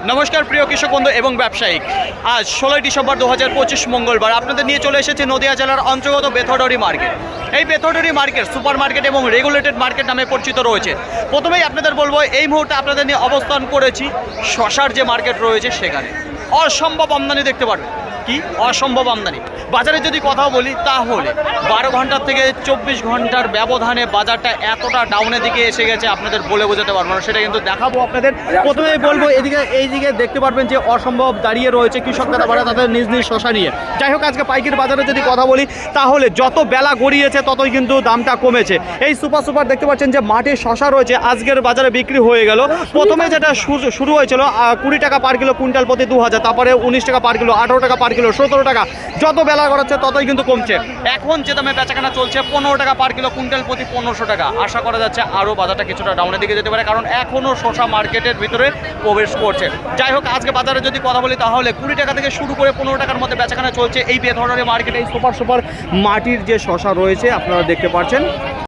নমস্কার প্রিয় কৃষক বন্ধু এবং ব্যবসায়িক। আজ 16 ডিসেম্বর 2025 মঙ্গলবার আপনাদের নিয়ে চলে এসেছে নদিয়া জেলার অন্তর্গত বেথরডি মার্কেট। এই বেথরডি মার্কেট সুপার মার্কেট এবং রেগুলেটেড মার্কেট নামে পরিচিত রয়েছে। প্রথমেই আপনাদের বলবো, এই মুহূর্তে আপনাদের নিয়ে অবস্থান করেছি শশার যে মার্কেট রয়েছে সেখানে। অসম্ভব আমদানি দেখতে পারবেন। কি অসম্ভব আমদানি। বাজারে যদি কথা বলি তাহলে 12 ঘন্টার থেকে 24 ঘন্টার ব্যবধানে বাজারটা এতটা ডাউনের দিকে এসে গেছে আপনাদের বলে বোঝাতে পারবো না, সেটা কিন্তু দেখাবো আপনাদের। প্রথমেই বলবো এইদিকে দেখতে পারবেন যে অসম্ভব দাঁড়িয়ে রয়েছে কৃষক দাদারা তাদের নিজ নিজ শশা নিয়ে। যাই হোক, আজকে পাইকারি বাজারে যদি কথা বলি তাহলে যত বেলা গড়িয়েছে ততই কিন্তু দামটা কমেছে। এই সুপার দেখতে পাচ্ছেন যে মাটির শশা রয়েছে আজকের বাজারে বিক্রি হয়ে গেল। প্রথমে যেটা শুরু হয়েছিল 20 টাকা পার কিলো, কুইন্টাল প্রতি 2000, তারপরে 19 টাকা পার কিলো, 18 টাকা পার কিলো, 17 টাকা। যত বেলা গড়াচ্ছে ততই কিন্তু কমছে। এখন যে দামে বেচাকেনা চলছে 15 টাকা পার কিলো, কুইন্টাল প্রতি 1500 টাকা। আশা করা যাচ্ছে আরও বাজারটা কিছুটা ডাউনের দিকে যেতে পারে, কারণ এখনও শশা মার্কেটের ভিতরে প্রবেশ করছে। যাই হোক, আজকে বাজারে যদি কথা বলি তাহলে 20 টাকা থেকে শুরু করে 15 টাকার মধ্যে বেচাকেনা চলছে এই বেথরডি মার্কেটে। এই সুপার মাটির যে শশা রয়েছে আপনারা দেখতে পাচ্ছেন।